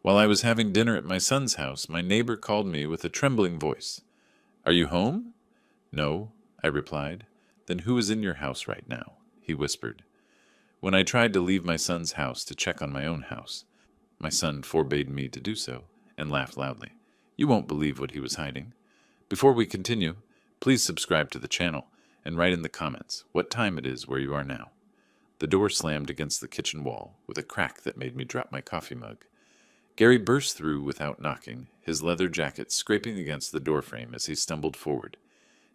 While I was having dinner at my son's house, my neighbor called me with a trembling voice. "Are you home?" "No," I replied. "Then who is in your house right now?" he whispered. When I tried to leave my son's house to check on my own house, my son forbade me to do so and laughed loudly. You won't believe what he was hiding. Before we continue, please subscribe to the channel and write in the comments what time it is where you are now. The door slammed against the kitchen wall with a crack that made me drop my coffee mug. Gary burst through without knocking, his leather jacket scraping against the doorframe as he stumbled forward.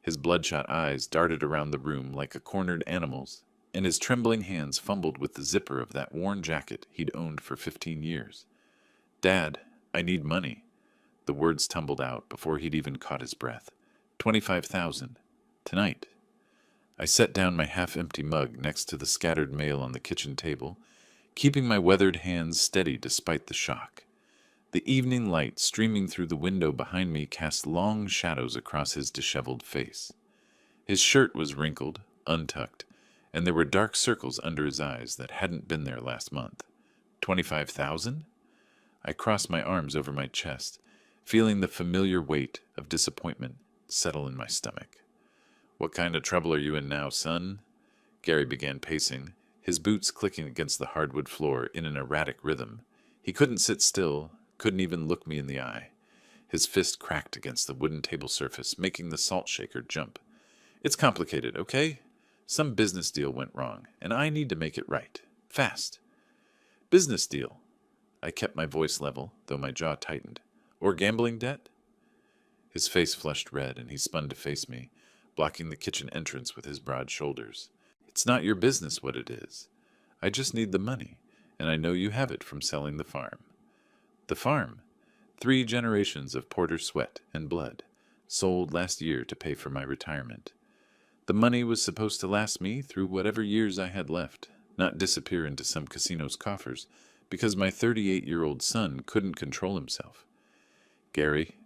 His bloodshot eyes darted around the room like a cornered animal's, and his trembling hands fumbled with the zipper of that worn jacket he'd owned for 15 years. "Dad, I need money." The words tumbled out before he'd even caught his breath. 25,000. Tonight. I set down my half-empty mug next to the scattered mail on the kitchen table, keeping my weathered hands steady despite the shock. The evening light streaming through the window behind me cast long shadows across his disheveled face. His shirt was wrinkled, untucked, and there were dark circles under his eyes that hadn't been there last month. 25,000? I crossed my arms over my chest, feeling the familiar weight of disappointment settle in my stomach. "What kind of trouble are you in now, son?" Gary began pacing, his boots clicking against the hardwood floor in an erratic rhythm. He couldn't sit still, couldn't even look me in the eye. His fist cracked against the wooden table surface, making the salt shaker jump. "It's complicated, okay? Some business deal went wrong, and I need to make it right. Fast." "Business deal?" I kept my voice level, though my jaw tightened. "Or gambling debt?" His face flushed red, and he spun to face me, blocking the kitchen entrance with his broad shoulders. "It's not your business what it is. I just need the money, and I know you have it from selling the farm." "The farm?" 3 generations of Porter's sweat and blood, sold last year to pay for my retirement. The money was supposed to last me through whatever years I had left, not disappear into some casino's coffers, because my 38-year-old son couldn't control himself. "Gary,"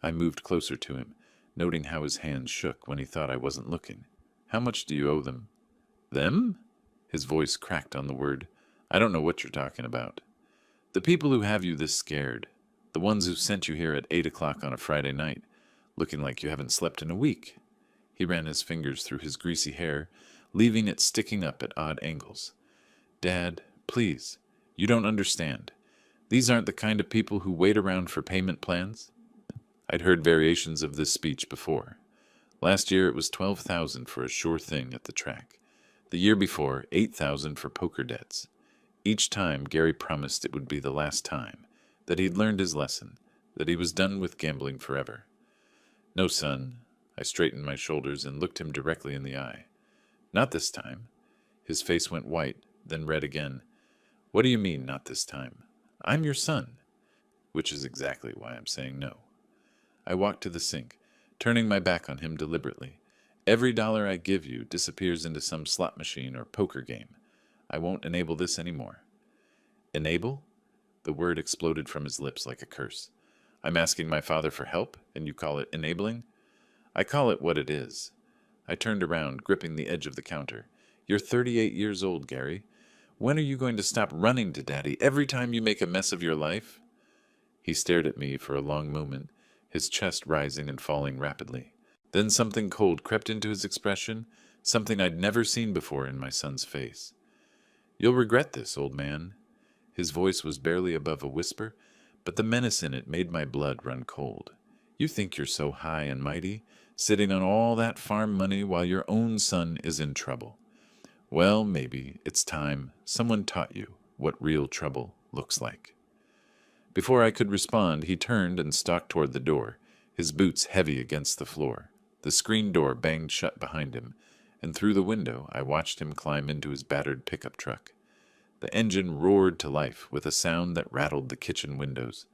I moved closer to him, noting how his hands shook when he thought I wasn't looking. "How much do you owe them?" "Them?" His voice cracked on the word. "I don't know what you're talking about." "The people who have you this scared. The ones who sent you here at 8 o'clock on a Friday night, looking like you haven't slept in a week." He ran his fingers through his greasy hair, leaving it sticking up at odd angles. "Dad, please, you don't understand. These aren't the kind of people who wait around for payment plans." I'd heard variations of this speech before. Last year it was 12,000 for a sure thing at the track. The year before, 8,000 for poker debts. Each time, Gary promised it would be the last time, that he'd learned his lesson, that he was done with gambling forever. "No, son." I straightened my shoulders and looked him directly in the eye. "Not this time." His face went white, then red again. "What do you mean, not this time? I'm your son." Which is exactly why I'm saying no. I walked to the sink, turning my back on him deliberately. "Every dollar I give you disappears into some slot machine or poker game. I won't enable this anymore." "Enable?" The word exploded from his lips like a curse. "I'm asking my father for help, and you call it enabling?" "I call it what it is." I turned around, gripping the edge of the counter. "You're 38 years old, Gary. When are you going to stop running to Daddy every time you make a mess of your life?" He stared at me for a long moment, his chest rising and falling rapidly. Then something cold crept into his expression, something I'd never seen before in my son's face. "You'll regret this, old man." His voice was barely above a whisper, but the menace in it made my blood run cold. "You think you're so high and mighty, sitting on all that farm money while your own son is in trouble. Well, maybe it's time someone taught you what real trouble looks like." Before I could respond, he turned and stalked toward the door, his boots heavy against the floor. The screen door banged shut behind him, and through the window I watched him climb into his battered pickup truck. The engine roared to life with a sound that rattled the kitchen windows.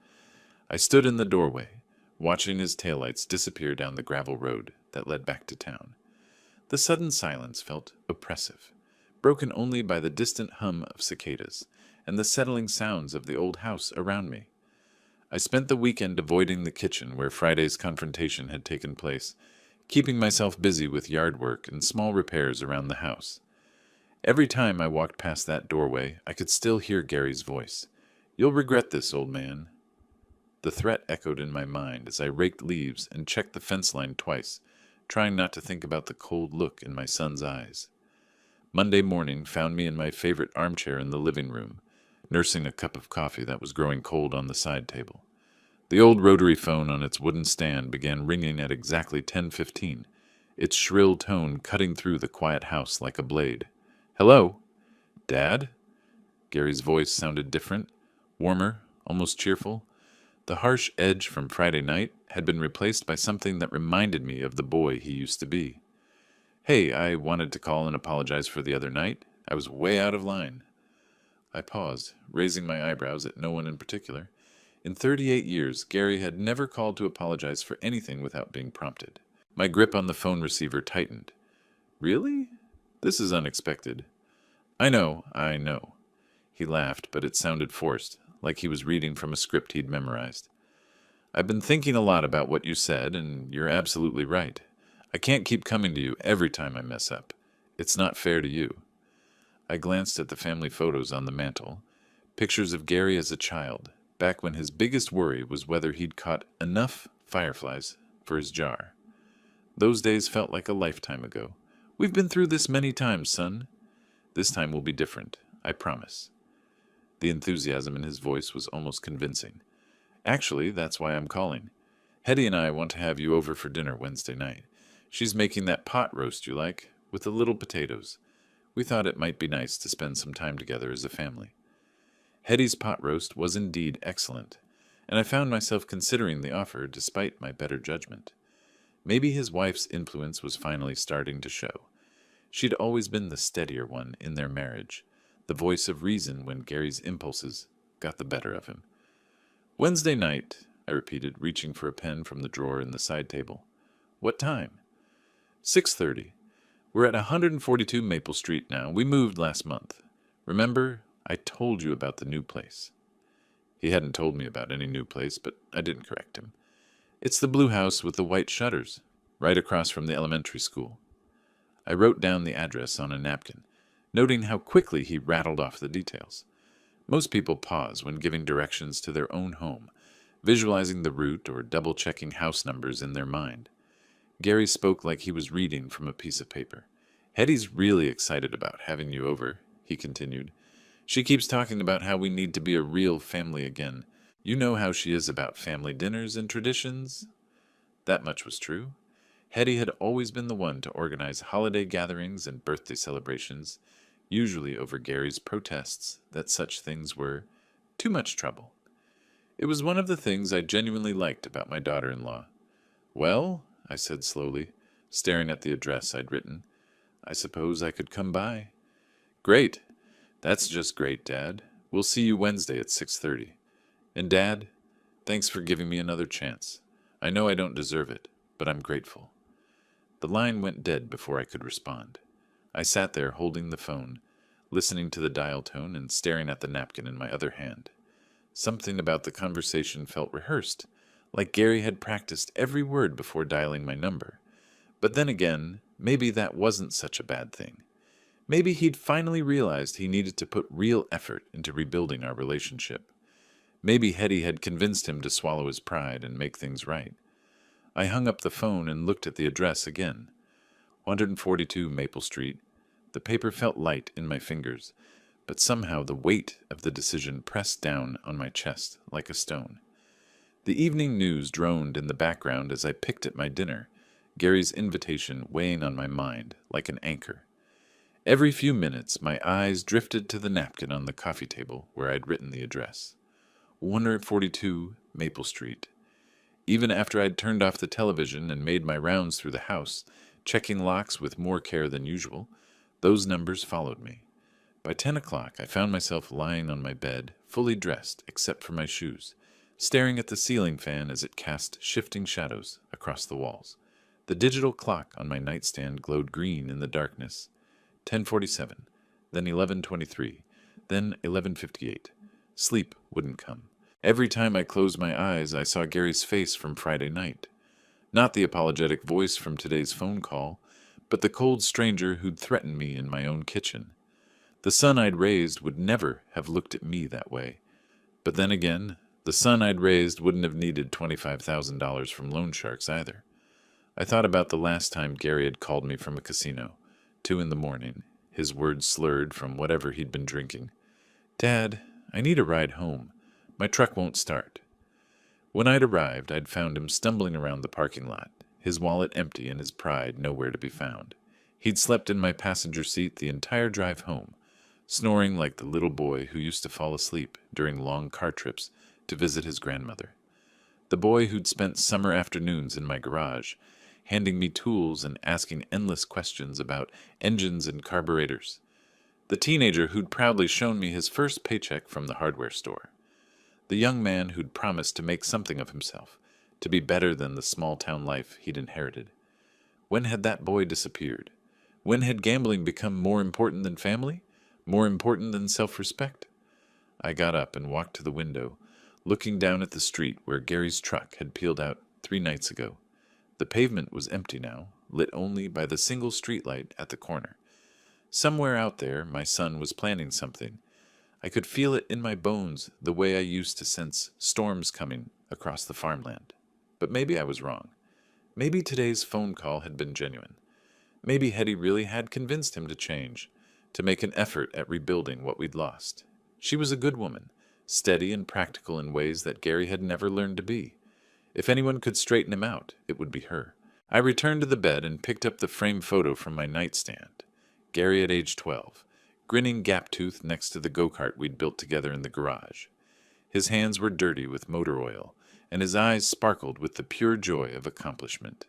I stood in the doorway, watching his taillights disappear down the gravel road that led back to town. The sudden silence felt oppressive, broken only by the distant hum of cicadas and the settling sounds of the old house around me. I spent the weekend avoiding the kitchen where Friday's confrontation had taken place, keeping myself busy with yard work and small repairs around the house. Every time I walked past that doorway, I could still hear Gary's voice. You'll regret this, old man. The threat echoed in my mind as I raked leaves and checked the fence line twice, trying not to think about the cold look in my son's eyes. Monday morning found me in my favorite armchair in the living room, nursing a cup of coffee that was growing cold on the side table. The old rotary phone on its wooden stand began ringing at exactly 10:15, its shrill tone cutting through the quiet house like a blade. "Hello? Dad?" Gary's voice sounded different, warmer, almost cheerful. The harsh edge from Friday night had been replaced by something that reminded me of the boy he used to be. "Hey, I wanted to call and apologize for the other night. I was way out of line." I paused, raising my eyebrows at no one in particular. In 38 years, Gary had never called to apologize for anything without being prompted. My grip on the phone receiver tightened. "Really? This is unexpected." I know." He laughed, but it sounded forced, like he was reading from a script he'd memorized. "I've been thinking a lot about what you said, and you're absolutely right. I can't keep coming to you every time I mess up. It's not fair to you." I glanced at the family photos on the mantel, pictures of Gary as a child, back when his biggest worry was whether he'd caught enough fireflies for his jar. Those days felt like a lifetime ago. "We've been through this many times, son. This time will be different, I promise." The enthusiasm in his voice was almost convincing. "Actually, that's why I'm calling. Hetty and I want to have you over for dinner Wednesday night. She's making that pot roast you like, with the little potatoes. We thought it might be nice to spend some time together as a family." Hetty's pot roast was indeed excellent, and I found myself considering the offer despite my better judgment. Maybe his wife's influence was finally starting to show. She'd always been the steadier one in their marriage, the voice of reason when Gary's impulses got the better of him. "Wednesday night," I repeated, reaching for a pen from the drawer in the side table. "What time?" "6:30. We're at 142 Maple Street now. We moved last month. Remember, I told you about the new place." He hadn't told me about any new place, but I didn't correct him. "It's the blue house with the white shutters, right across from the elementary school." I wrote down the address on a napkin, noting how quickly he rattled off the details. Most people pause when giving directions to their own home, visualizing the route or double-checking house numbers in their mind. Gary spoke like he was reading from a piece of paper. "Hetty's really excited about having you over," he continued. "She keeps talking about how we need to be a real family again. You know how she is about family dinners and traditions." That much was true. Hetty had always been the one to organize holiday gatherings and birthday celebrations, usually over Gary's protests that such things were too much trouble. It was one of the things I genuinely liked about my daughter-in-law. "Well," I said slowly, staring at the address I'd written, "I suppose I could come by." "Great. That's just great, Dad. We'll see you Wednesday at 6:30. And Dad, thanks for giving me another chance. I know I don't deserve it, but I'm grateful." The line went dead before I could respond. I sat there holding the phone, listening to the dial tone and staring at the napkin in my other hand. Something about the conversation felt rehearsed, like Gary had practiced every word before dialing my number. But then again, maybe that wasn't such a bad thing. Maybe he'd finally realized he needed to put real effort into rebuilding our relationship. Maybe Hetty had convinced him to swallow his pride and make things right. I hung up the phone and looked at the address again. 142 Maple Street. The paper felt light in my fingers, but somehow the weight of the decision pressed down on my chest like a stone. The evening news droned in the background as I picked at my dinner, Gary's invitation weighing on my mind like an anchor. Every few minutes my eyes drifted to the napkin on the coffee table where I'd written the address. 142 Maple Street. Even after I'd turned off the television and made my rounds through the house, checking locks with more care than usual, those numbers followed me. By 10 o'clock, I found myself lying on my bed, fully dressed except for my shoes, staring at the ceiling fan as it cast shifting shadows across the walls. The digital clock on my nightstand glowed green in the darkness. 10:47, then 11:23, then 11:58. Sleep wouldn't come. Every time I closed my eyes, I saw Gary's face from Friday night. Not the apologetic voice from today's phone call, but the cold stranger who'd threatened me in my own kitchen. The son I'd raised would never have looked at me that way. But then again, the son I'd raised wouldn't have needed $25,000 from loan sharks either. I thought about the last time Gary had called me from a casino, 2 in the morning, his words slurred from whatever he'd been drinking. "Dad, I need a ride home. My truck won't start." When I'd arrived, I'd found him stumbling around the parking lot, his wallet empty and his pride nowhere to be found. He'd slept in my passenger seat the entire drive home, snoring like the little boy who used to fall asleep during long car trips to visit his grandmother. The boy who'd spent summer afternoons in my garage, handing me tools and asking endless questions about engines and carburetors. The teenager who'd proudly shown me his first paycheck from the hardware store. The young man who'd promised to make something of himself, to be better than the small-town life he'd inherited. When had that boy disappeared? When had gambling become more important than family? More important than self-respect? I got up and walked to the window, looking down at the street where Gary's truck had peeled out 3 nights ago. The pavement was empty now, lit only by the single streetlight at the corner. Somewhere out there, my son was planning something. I could feel it in my bones the way I used to sense storms coming across the farmland. But maybe I was wrong. Maybe today's phone call had been genuine. Maybe Hetty really had convinced him to change, to make an effort at rebuilding what we'd lost. She was a good woman, steady and practical in ways that Gary had never learned to be. If anyone could straighten him out, it would be her. I returned to the bed and picked up the framed photo from my nightstand. Gary at age 12, grinning gap-toothed next to the go-kart we'd built together in the garage. His hands were dirty with motor oil, and his eyes sparkled with the pure joy of accomplishment.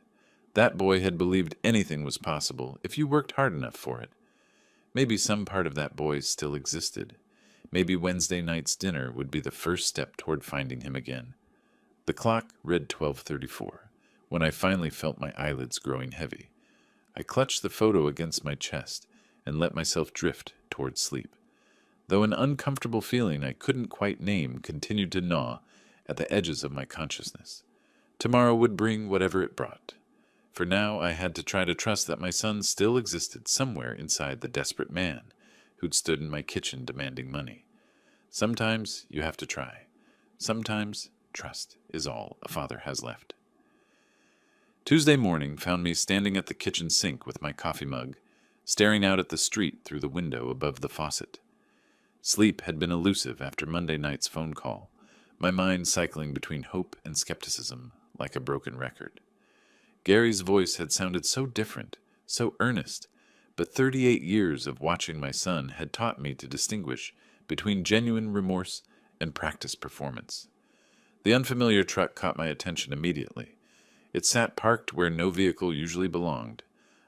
That boy had believed anything was possible if you worked hard enough for it. Maybe some part of that boy still existed. Maybe Wednesday night's dinner would be the first step toward finding him again. The clock read 12:34, when I finally felt my eyelids growing heavy. I clutched the photo against my chest and let myself drift toward sleep, though an uncomfortable feeling I couldn't quite name continued to gnaw at the edges of my consciousness. Tomorrow would bring whatever it brought. For now, I had to try to trust that my son still existed somewhere inside the desperate man who'd stood in my kitchen demanding money. Sometimes you have to try. Sometimes trust is all a father has left. Tuesday morning found me standing at the kitchen sink with my coffee mug, staring out at the street through the window above the faucet. Sleep had been elusive after Monday night's phone call, my mind cycling between hope and skepticism like a broken record. Gary's voice had sounded so different, so earnest, but 38 years of watching my son had taught me to distinguish between genuine remorse and practiced performance. The unfamiliar truck caught my attention immediately. It sat parked where no vehicle usually belonged,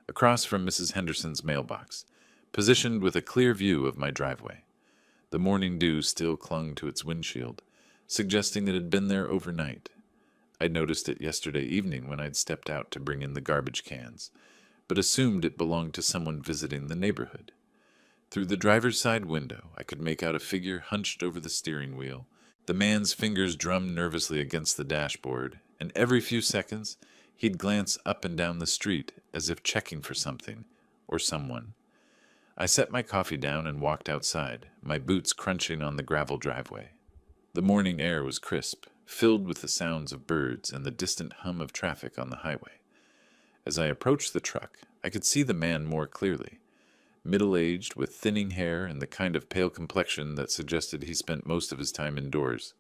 across from Mrs. Henderson's mailbox, positioned with a clear view of my driveway. The morning dew still clung to its windshield, suggesting it had been there overnight. I'd noticed it yesterday evening when I'd stepped out to bring in the garbage cans, but assumed it belonged to someone visiting the neighborhood. Through the driver's side window, I could make out a figure hunched over the steering wheel. The man's fingers drummed nervously against the dashboard, and every few seconds he'd glance up and down the street as if checking for something or someone. I set my coffee down and walked outside, my boots crunching on the gravel driveway. The morning air was crisp, filled with the sounds of birds and the distant hum of traffic on the highway. As I approached the truck, I could see the man more clearly. Middle-aged, with thinning hair and the kind of pale complexion that suggested he spent most of his time indoors.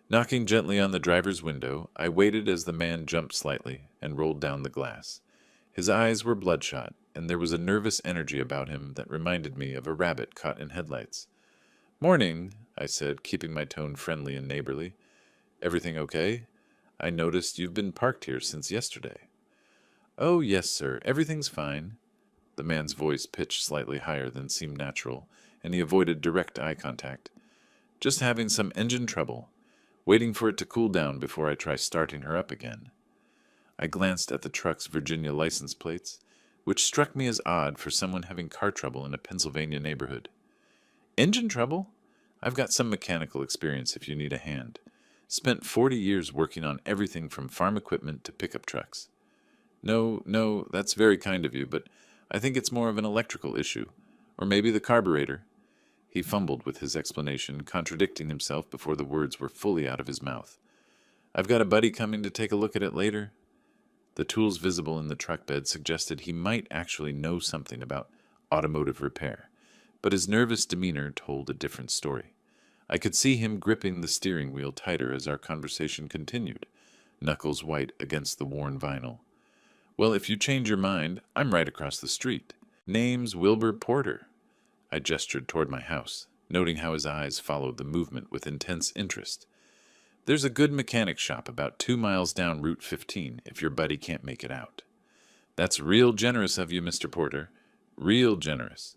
Knocking gently on the driver's window, I waited as the man jumped slightly and rolled down the glass. His eyes were bloodshot, and there was a nervous energy about him that reminded me of a rabbit caught in headlights. "Morning," I said, keeping my tone friendly and neighborly. "Everything okay? I noticed you've been parked here since yesterday." "Oh, yes, sir. Everything's fine." The man's voice pitched slightly higher than seemed natural, and he avoided direct eye contact. "Just having some engine trouble. Waiting for it to cool down before I try starting her up again." I glanced at the truck's Virginia license plates, which struck me as odd for someone having car trouble in a Pennsylvania neighborhood. "Engine trouble? I've got some mechanical experience if you need a hand. Spent 40 years working on everything from farm equipment to pickup trucks." No, that's very kind of you, but I think it's more of an electrical issue. Or maybe the carburetor." He fumbled with his explanation, contradicting himself before the words were fully out of his mouth. I've got a buddy coming to take a look at it later. The tools visible in the truck bed suggested he might actually know something about automotive repair, but his nervous demeanor told a different story. I could see him gripping the steering wheel tighter as our conversation continued, knuckles white against the worn vinyl. Well, if you change your mind, I'm right across the street. Name's Wilbur Porter. I gestured toward my house, noting how his eyes followed the movement with intense interest. There's a good mechanic shop about 2 miles down Route 15 if your buddy can't make it out. That's real generous of you, Mr. Porter. Real generous.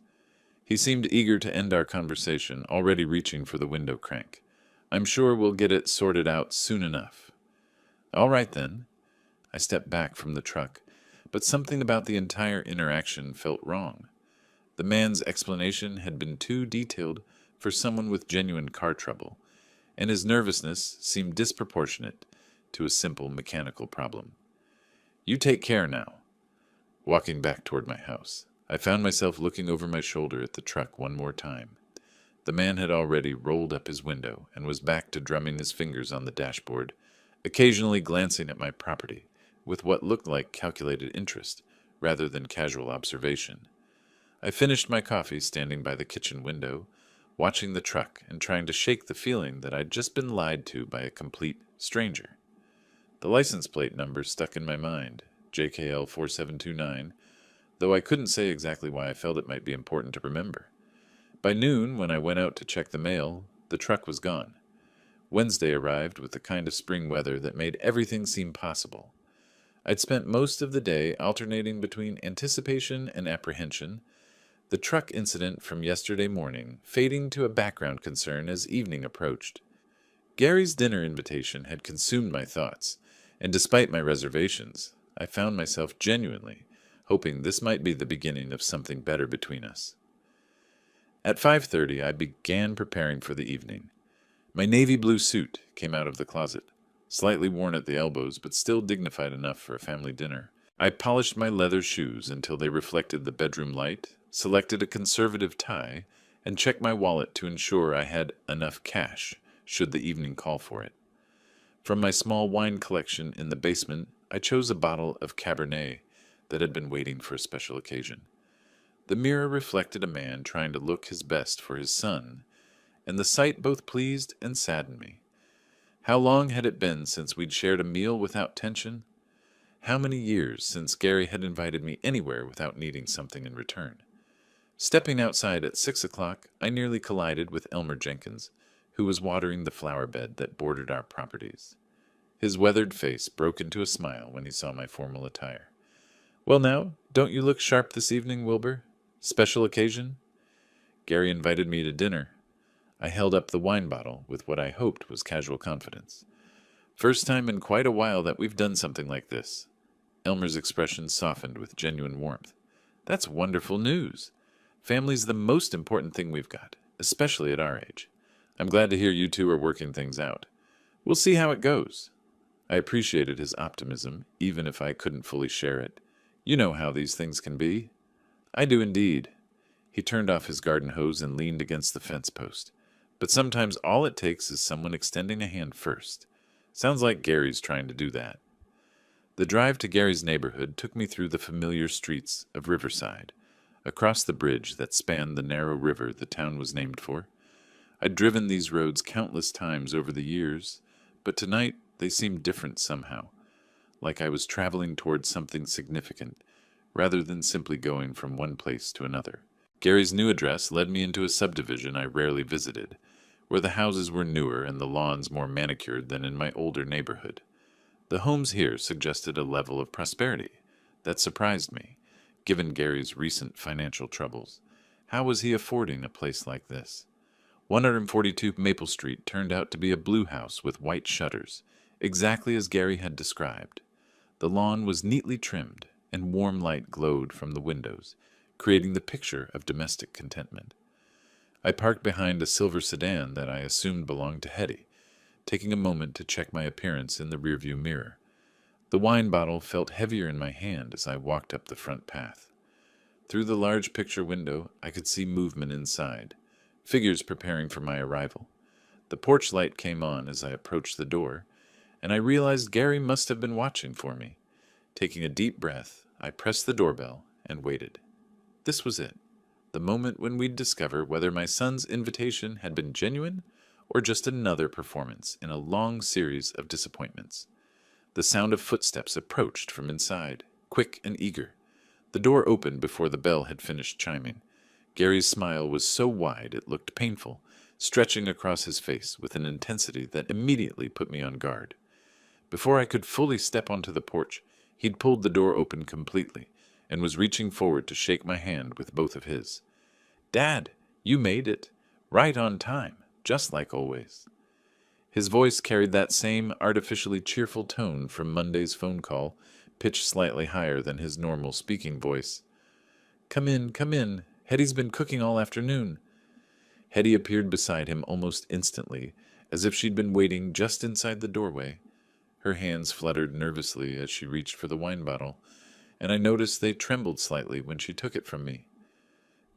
He seemed eager to end our conversation, already reaching for the window crank. I'm sure we'll get it sorted out soon enough. All right, then. I stepped back from the truck, but something about the entire interaction felt wrong. The man's explanation had been too detailed for someone with genuine car trouble, and his nervousness seemed disproportionate to a simple mechanical problem. You take care now. Walking back toward my house, I found myself looking over my shoulder at the truck one more time. The man had already rolled up his window and was back to drumming his fingers on the dashboard, occasionally glancing at my property with what looked like calculated interest rather than casual observation. I finished my coffee standing by the kitchen window, watching the truck and trying to shake the feeling that I'd just been lied to by a complete stranger. The license plate number stuck in my mind, JKL 4729, though I couldn't say exactly why I felt it might be important to remember. By noon, when I went out to check the mail, the truck was gone. Wednesday arrived with the kind of spring weather that made everything seem possible. I'd spent most of the day alternating between anticipation and apprehension, the truck incident from yesterday morning fading to a background concern as evening approached. Gary's dinner invitation had consumed my thoughts, and despite my reservations, I found myself genuinely hoping this might be the beginning of something better between us. At 5:30, I began preparing for the evening. My navy blue suit came out of the closet, slightly worn at the elbows but still dignified enough for a family dinner. I polished my leather shoes until they reflected the bedroom light, selected a conservative tie, and checked my wallet to ensure I had enough cash should the evening call for it. From my small wine collection in the basement, I chose a bottle of Cabernet that had been waiting for a special occasion. The mirror reflected a man trying to look his best for his son, and the sight both pleased and saddened me. How long had it been since we'd shared a meal without tension? How many years since Gary had invited me anywhere without needing something in return? Stepping outside at 6 o'clock, I nearly collided with Elmer Jenkins, who was watering the flower bed that bordered our properties. His weathered face broke into a smile when he saw my formal attire. Well now, don't you look sharp this evening, Wilbur? Special occasion? Gary invited me to dinner. I held up the wine bottle with what I hoped was casual confidence. First time in quite a while that we've done something like this. Elmer's expression softened with genuine warmth. That's wonderful news. Family's the most important thing we've got, especially at our age. I'm glad to hear you two are working things out. We'll see how it goes. I appreciated his optimism, even if I couldn't fully share it. You know how these things can be. I do indeed. He turned off his garden hose and leaned against the fence post. But sometimes all it takes is someone extending a hand first. Sounds like Gary's trying to do that. The drive to Gary's neighborhood took me through the familiar streets of Riverside, across the bridge that spanned the narrow river the town was named for. I'd driven these roads countless times over the years, but tonight they seemed different somehow, like I was traveling towards something significant, rather than simply going from one place to another. Gary's new address led me into a subdivision I rarely visited, where the houses were newer and the lawns more manicured than in my older neighborhood. The homes here suggested a level of prosperity that surprised me, given Gary's recent financial troubles. How was he affording a place like this? 142 Maple Street turned out to be a blue house with white shutters, exactly as Gary had described. The lawn was neatly trimmed, and warm light glowed from the windows, creating the picture of domestic contentment. I parked behind a silver sedan that I assumed belonged to Hetty, taking a moment to check my appearance in the rearview mirror. The wine bottle felt heavier in my hand as I walked up the front path. Through the large picture window, I could see movement inside. figures preparing for my arrival. The porch light came on as I approached the door, and I realized Gary must have been watching for me. Taking a deep breath, I pressed the doorbell and waited. This was it, the moment when we'd discover whether my son's invitation had been genuine or just another performance in a long series of disappointments. The sound of footsteps approached from inside, quick and eager. The door opened before the bell had finished chiming. Gary's smile was so wide it looked painful, stretching across his face with an intensity that immediately put me on guard. Before I could fully step onto the porch, he'd pulled the door open completely and was reaching forward to shake my hand with both of his. "Dad, you made it. Right on time, just like always." His voice carried that same artificially cheerful tone from Monday's phone call, pitched slightly higher than his normal speaking voice. Come in, come in. Hetty's been cooking all afternoon." Hetty appeared beside him almost instantly, as if she'd been waiting just inside the doorway. Her hands fluttered nervously as she reached for the wine bottle, and I noticed they trembled slightly when she took it from me.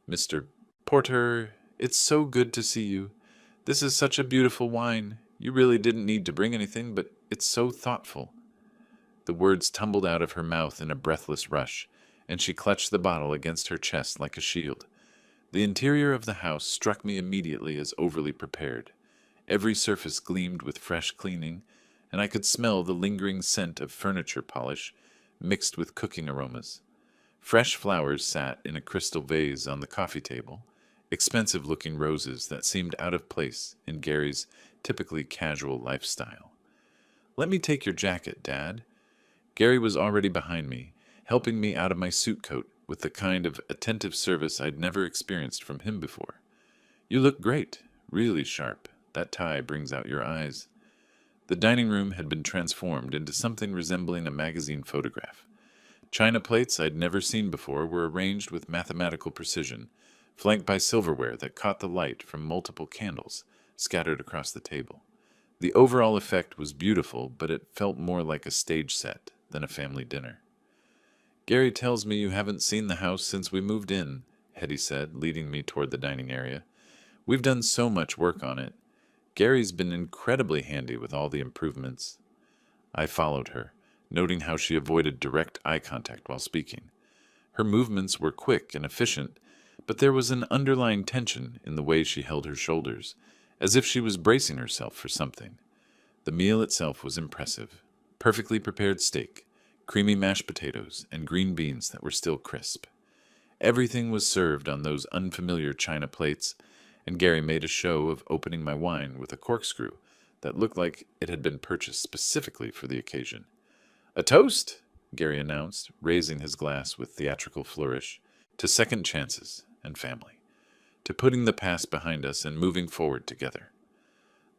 "Mr. Porter, it's so good to see you. This is such a beautiful wine. You really didn't need to bring anything, but it's so thoughtful." The words tumbled out of her mouth in a breathless rush, and she clutched the bottle against her chest like a shield. The interior of the house struck me immediately as overly prepared. Every surface gleamed with fresh cleaning, and I could smell the lingering scent of furniture polish mixed with cooking aromas. Fresh flowers sat in a crystal vase on the coffee table, expensive-looking roses that seemed out of place in Gary's typically casual lifestyle. "Let me take your jacket, Dad." Gary was already behind me, helping me out of my suit coat with the kind of attentive service I'd never experienced from him before. "You look great, really sharp. That tie brings out your eyes." The dining room had been transformed into something resembling a magazine photograph. China plates I'd never seen before were arranged with mathematical precision, flanked by silverware that caught the light from multiple candles scattered across the table. The overall effect was beautiful, but it felt more like a stage set than a family dinner. "Gary tells me you haven't seen the house since we moved in," Hetty said, leading me toward the dining area. "We've done so much work on it. Gary's been incredibly handy with all the improvements." I followed her, noting how she avoided direct eye contact while speaking. Her movements were quick and efficient, but there was an underlying tension in the way she held her shoulders, as if she was bracing herself for something. The meal itself was impressive. Perfectly prepared steak, creamy mashed potatoes, and green beans that were still crisp. Everything was served on those unfamiliar china plates, and Gary made a show of opening my wine with a corkscrew that looked like it had been purchased specifically for the occasion. "A toast," Gary announced, raising his glass with theatrical flourish, "to second chances and family, to putting the past behind us and moving forward together."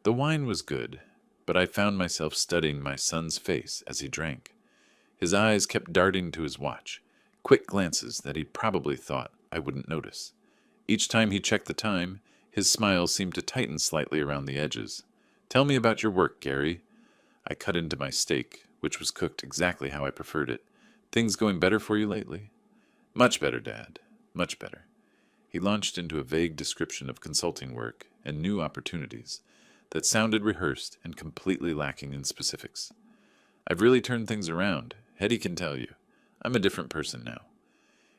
The wine was good, but I found myself studying my son's face as he drank. His eyes kept darting to his watch, quick glances that he probably thought I wouldn't notice. Each time he checked the time, his smile seemed to tighten slightly around the edges. "Tell me about your work, Gary." I cut into my steak, which was cooked exactly how I preferred it. "Things going better for you lately?" "Much better, Dad. Much better." He launched into a vague description of consulting work and new opportunities that sounded rehearsed and completely lacking in specifics. "I've really turned things around. Hetty can tell you. I'm a different person now."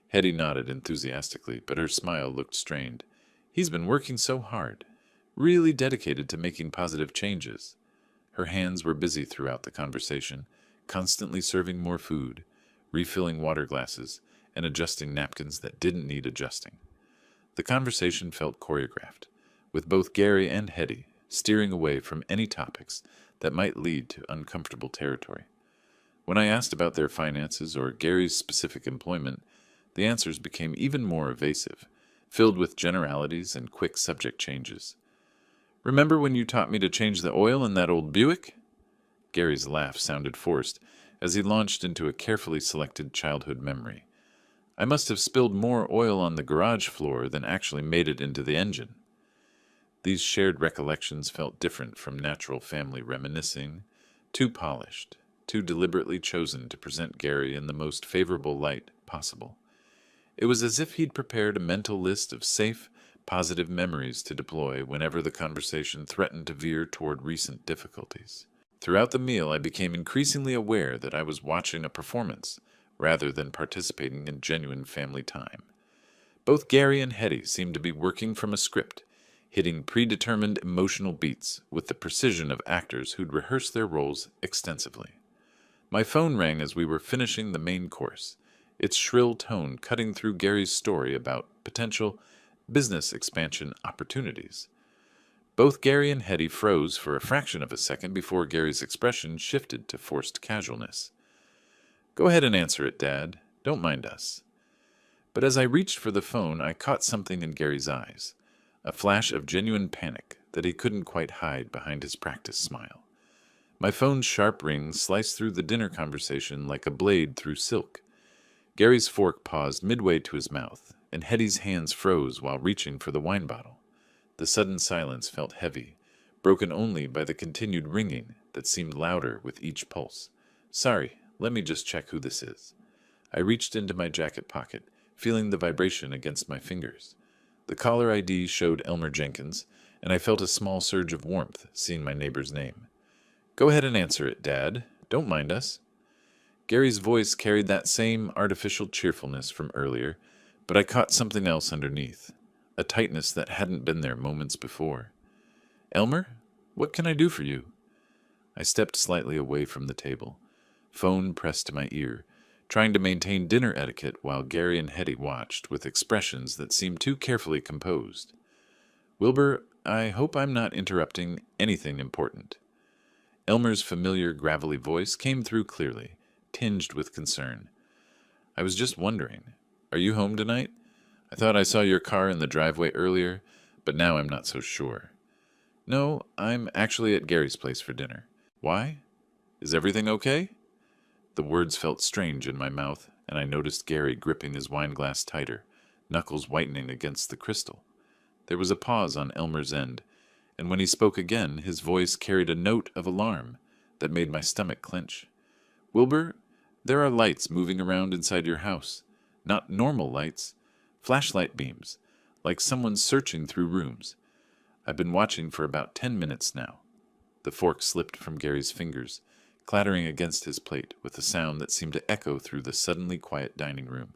Hetty nodded enthusiastically, but her smile looked strained. "He's been working so hard, really dedicated to making positive changes." Her hands were busy throughout the conversation, constantly serving more food, refilling water glasses, and adjusting napkins that didn't need adjusting. The conversation felt choreographed, with both Gary and Hetty steering away from any topics that might lead to uncomfortable territory. When I asked about their finances or Gary's specific employment, the answers became even more evasive, filled with generalities and quick subject changes. "Remember when you taught me to change the oil in that old Buick?" Gary's laugh sounded forced as he launched into a carefully selected childhood memory. "I must have spilled more oil on the garage floor than actually made it into the engine." These shared recollections felt different from natural family reminiscing, too polished, too deliberately chosen to present Gary in the most favorable light possible. It was as if he'd prepared a mental list of safe, positive memories to deploy whenever the conversation threatened to veer toward recent difficulties. Throughout the meal, I became increasingly aware that I was watching a performance rather than participating in genuine family time. Both Gary and Hetty seemed to be working from a script, hitting predetermined emotional beats with the precision of actors who'd rehearsed their roles extensively. My phone rang as we were finishing the main course, its shrill tone cutting through Gary's story about potential business expansion opportunities. Both Gary and Hetty froze for a fraction of a second before Gary's expression shifted to forced casualness. "Go ahead and answer it, Dad. Don't mind us." But as I reached for the phone, I caught something in Gary's eyes, a flash of genuine panic that he couldn't quite hide behind his practiced smile. My phone's sharp ring sliced through the dinner conversation like a blade through silk. Gary's fork paused midway to his mouth, and Hetty's hands froze while reaching for the wine bottle. The sudden silence felt heavy, broken only by the continued ringing that seemed louder with each pulse. "Sorry, let me just check who this is." I reached into my jacket pocket, feeling the vibration against my fingers. The caller ID showed Elmer Jenkins, and I felt a small surge of warmth seeing my neighbor's name. "Go ahead and answer it, Dad. Don't mind us." Gary's voice carried that same artificial cheerfulness from earlier, but I caught something else underneath, a tightness that hadn't been there moments before. "Elmer, what can I do for you?" I stepped slightly away from the table, phone pressed to my ear, trying to maintain dinner etiquette while Gary and Hetty watched with expressions that seemed too carefully composed. "Wilbur, I hope I'm not interrupting anything important." Elmer's familiar gravelly voice came through clearly, tinged with concern. "I was just wondering, are you home tonight? I thought I saw your car in the driveway earlier, but now I'm not so sure." "No, I'm actually at Gary's place for dinner." "Why? Is everything okay?" The words felt strange in my mouth, and I noticed Gary gripping his wine glass tighter, knuckles whitening against the crystal. There was a pause on Elmer's end, and when he spoke again, his voice carried a note of alarm that made my stomach clench. "Wilbur, there are lights moving around inside your house. Not normal lights. Flashlight beams, like someone's searching through rooms. I've been watching for about 10 minutes now." The fork slipped from Gary's fingers, clattering against his plate with a sound that seemed to echo through the suddenly quiet dining room.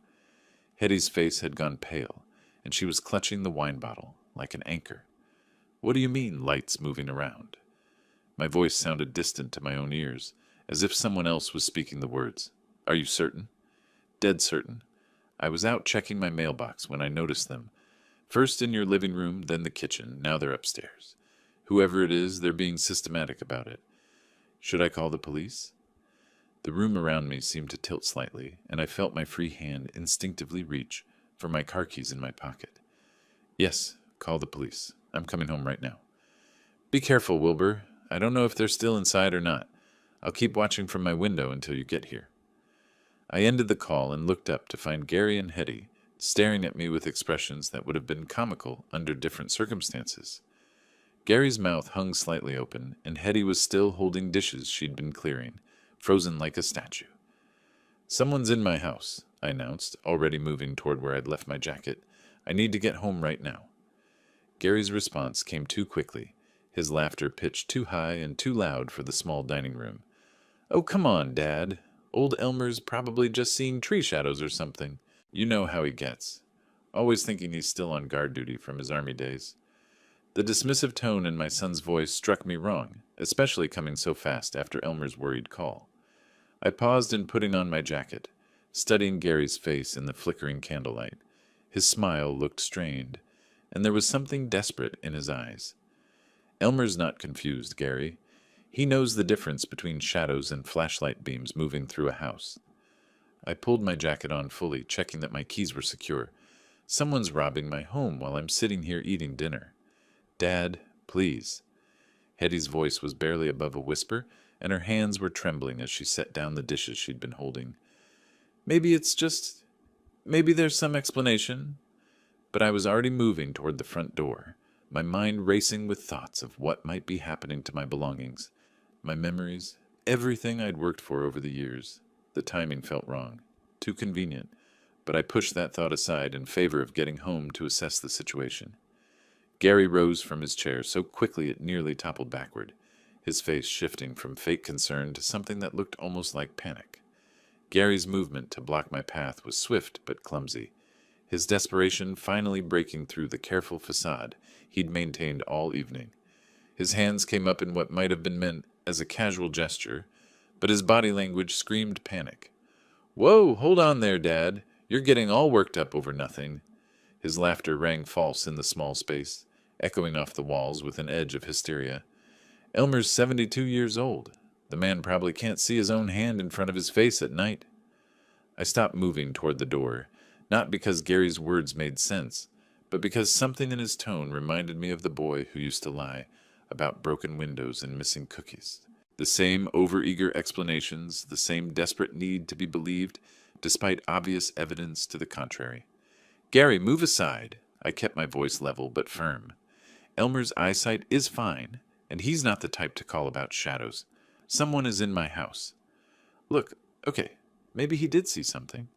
Hetty's face had gone pale, and she was clutching the wine bottle like an anchor. "What do you mean, lights moving around?" My voice sounded distant to my own ears, as if someone else was speaking the words. "Are you certain?" "Dead certain. I was out checking my mailbox when I noticed them. First in your living room, then the kitchen. Now they're upstairs. Whoever it is, they're being systematic about it. Should I call the police?" The room around me seemed to tilt slightly, and I felt my free hand instinctively reach for my car keys in my pocket. "Yes, call the police. I'm coming home right now." "Be careful, Wilbur. I don't know if they're still inside or not. I'll keep watching from my window until you get here." I ended the call and looked up to find Gary and Hetty staring at me with expressions that would have been comical under different circumstances. Gary's mouth hung slightly open, and Hetty was still holding dishes she'd been clearing, frozen like a statue. "Someone's in my house," I announced, already moving toward where I'd left my jacket. "I need to get home right now." Gary's response came too quickly, his laughter pitched too high and too loud for the small dining room. "Oh, come on, Dad. Old Elmer's probably just seeing tree shadows or something. You know how he gets. Always thinking he's still on guard duty from his army days." The dismissive tone in my son's voice struck me wrong, especially coming so fast after Elmer's worried call. I paused in putting on my jacket, studying Gary's face in the flickering candlelight. His smile looked strained, and there was something desperate in his eyes. "Elmer's not confused, Gary. He knows the difference between shadows and flashlight beams moving through a house." I pulled my jacket on fully, checking that my keys were secure. "Someone's robbing my home while I'm sitting here eating dinner. Dad, please." Hetty's voice was barely above a whisper, and her hands were trembling as she set down the dishes she'd been holding. Maybe there's some explanation." But I was already moving toward the front door, my mind racing with thoughts of what might be happening to my belongings, my memories, everything I'd worked for over the years. The timing felt wrong, too convenient, but I pushed that thought aside in favor of getting home to assess the situation. Gary rose from his chair so quickly it nearly toppled backward, his face shifting from fake concern to something that looked almost like panic. Gary's movement to block my path was swift but clumsy, his desperation finally breaking through the careful facade he'd maintained all evening. His hands came up in what might have been meant as a casual gesture, but his body language screamed panic. "Whoa, hold on there, Dad. You're getting all worked up over nothing." His laughter rang false in the small space, echoing off the walls with an edge of hysteria. "Elmer's 72 years old. The man probably can't see his own hand in front of his face at night." I stopped moving toward the door, not because Gary's words made sense, but because something in his tone reminded me of the boy who used to lie about broken windows and missing cookies. The same overeager explanations, the same desperate need to be believed, despite obvious evidence to the contrary. "Gary, move aside." I kept my voice level but firm. "Elmer's eyesight is fine, and he's not the type to call about shadows. Someone is in my house. Look, okay, maybe he did see something."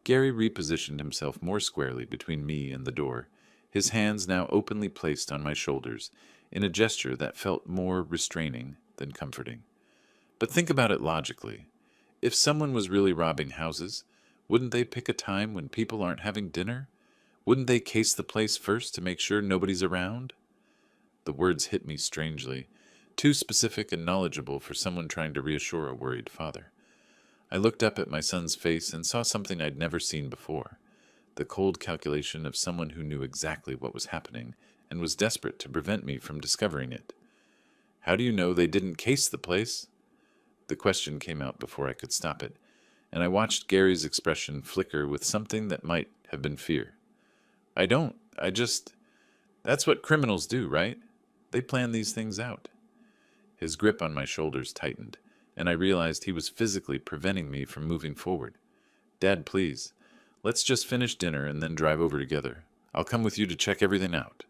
Gary repositioned himself more squarely between me and the door, his hands now openly placed on my shoulders, in a gesture that felt more restraining than comforting. But think about it logically. If someone was really robbing houses, wouldn't they pick a time when people aren't having dinner? Wouldn't they case the place first to make sure nobody's around? The words hit me strangely, too specific and knowledgeable for someone trying to reassure a worried father. I looked up at my son's face and saw something I'd never seen before, the cold calculation of someone who knew exactly what was happening and was desperate to prevent me from discovering it. "How do you know they didn't case the place?" The question came out before I could stop it, and I watched Gary's expression flicker with something that might have been fear. "I don't. That's what criminals do, right? They plan these things out." His grip on my shoulders tightened, and I realized he was physically preventing me from moving forward. "Dad, please. Let's just finish dinner and then drive over together. I'll come with you to check everything out."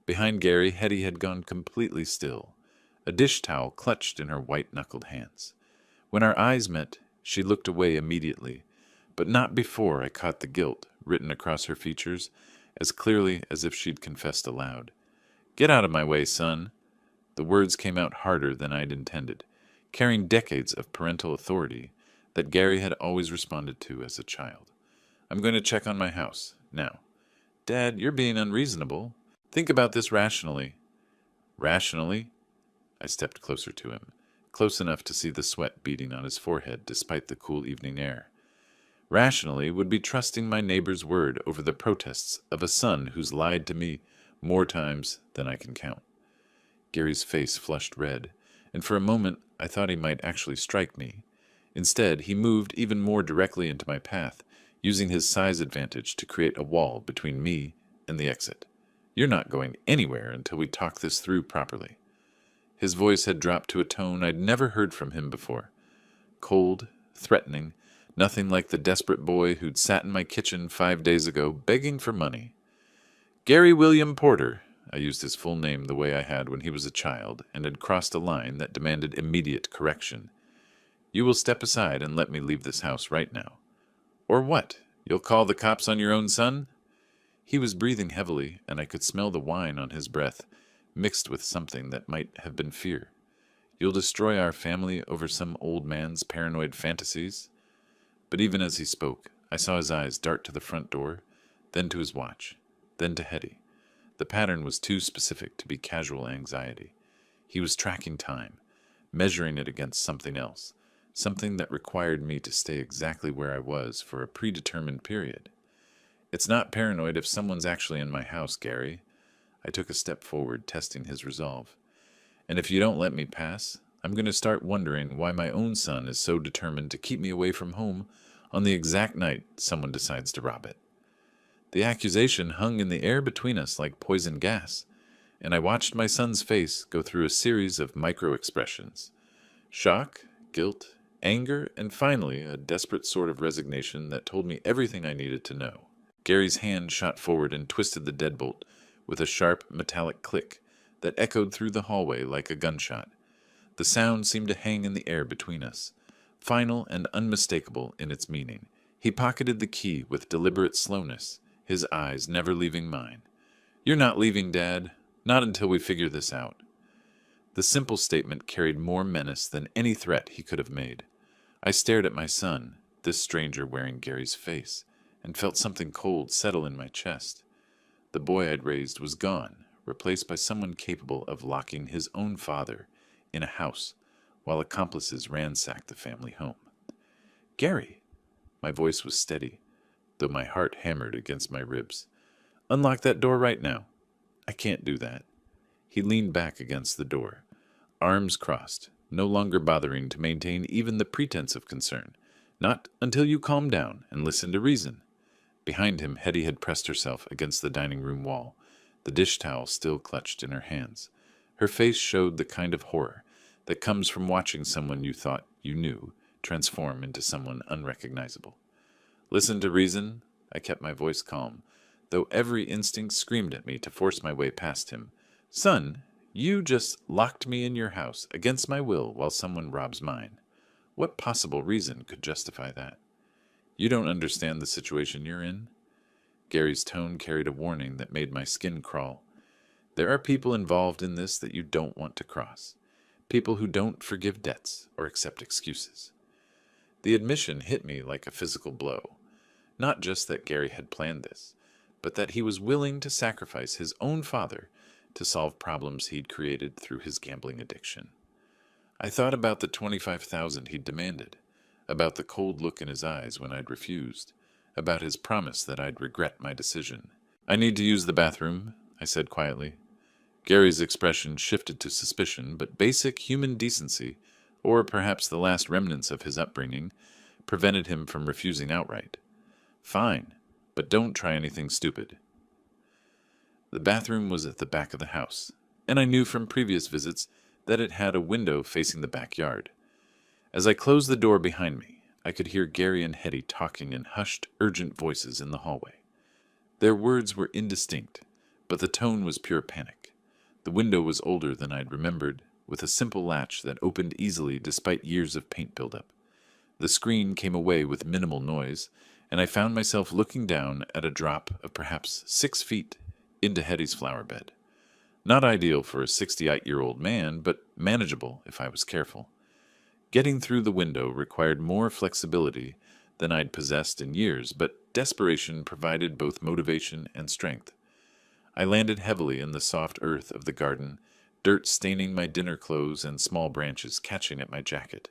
Behind Gary, Hetty had gone completely still, a dish towel clutched in her white-knuckled hands. When our eyes met, she looked away immediately, but not before I caught the guilt written across her features as clearly as if she'd confessed aloud. "Get out of my way, son." The words came out harder than I'd intended, carrying decades of parental authority that Gary had always responded to as a child. "I'm going to check on my house, now." "Dad, you're being unreasonable. Think about this rationally." "Rationally?" I stepped closer to him, close enough to see the sweat beading on his forehead despite the cool evening air. "Rationally would be trusting my neighbor's word over the protests of a son who's lied to me more times than I can count." Gary's face flushed red, and for a moment I thought he might actually strike me. Instead, he moved even more directly into my path, using his size advantage to create a wall between me and the exit. "You're not going anywhere until we talk this through properly." His voice had dropped to a tone I'd never heard from him before. Cold, threatening, nothing like the desperate boy who'd sat in my kitchen 5 days ago begging for money. "Gary William Porter." I used his full name the way I had when he was a child and had crossed a line that demanded immediate correction. "You will step aside and let me leave this house right now." "Or what? You'll call the cops on your own son?" He was breathing heavily, and I could smell the wine on his breath, mixed with something that might have been fear. "You'll destroy our family over some old man's paranoid fantasies?" But even as he spoke, I saw his eyes dart to the front door, then to his watch, then to Hetty. The pattern was too specific to be casual anxiety. He was tracking time, measuring it against something else, something that required me to stay exactly where I was for a predetermined period. "It's not paranoid if someone's actually in my house, Gary." I took a step forward, testing his resolve. "And if you don't let me pass, I'm going to start wondering why my own son is so determined to keep me away from home on the exact night someone decides to rob it." The accusation hung in the air between us like poison gas, and I watched my son's face go through a series of micro-expressions. Shock, guilt, anger, and finally a desperate sort of resignation that told me everything I needed to know. Gary's hand shot forward and twisted the deadbolt with a sharp, metallic click that echoed through the hallway like a gunshot. The sound seemed to hang in the air between us, final and unmistakable in its meaning. He pocketed the key with deliberate slowness, his eyes never leaving mine. "You're not leaving, Dad. Not until we figure this out." The simple statement carried more menace than any threat he could have made. I stared at my son, this stranger wearing Gary's face, and felt something cold settle in my chest. The boy I'd raised was gone, replaced by someone capable of locking his own father in a house while accomplices ransacked the family home. "Gary!" My voice was steady, though my heart hammered against my ribs. "Unlock that door right now." "I can't do that." He leaned back against the door, arms crossed, no longer bothering to maintain even the pretense of concern. "Not until you calm down and listen to reason." Behind him, Hetty had pressed herself against the dining room wall, the dish towel still clutched in her hands. Her face showed the kind of horror that comes from watching someone you thought you knew transform into someone unrecognizable. "Listen to reason." I kept my voice calm, though every instinct screamed at me to force my way past him. "Son, you just locked me in your house against my will while someone robs mine. What possible reason could justify that? You don't understand the situation you're in." Gary's tone carried a warning that made my skin crawl. There are people involved in this that you don't want to cross. People who don't forgive debts or accept excuses. The admission hit me like a physical blow. Not just that Gary had planned this, but that he was willing to sacrifice his own father to solve problems he'd created through his gambling addiction. I thought about the $25,000 he'd demanded, about the cold look in his eyes when I'd refused, about his promise that I'd regret my decision. "I need to use the bathroom," I said quietly. Gary's expression shifted to suspicion, but basic human decency, or perhaps the last remnants of his upbringing, prevented him from refusing outright. "Fine, but don't try anything stupid." The bathroom was at the back of the house, and I knew from previous visits that it had a window facing the backyard. As I closed the door behind me, I could hear Gary and Hetty talking in hushed, urgent voices in the hallway. Their words were indistinct, but the tone was pure panic. The window was older than I'd remembered, with a simple latch that opened easily despite years of paint buildup. The screen came away with minimal noise, and I found myself looking down at a drop of perhaps 6 feet into Hetty's flower bed. Not ideal for a 68-year-old man, but manageable if I was careful. Getting through the window required more flexibility than I'd possessed in years, but desperation provided both motivation and strength. I landed heavily in the soft earth of the garden, dirt staining my dinner clothes and small branches catching at my jacket.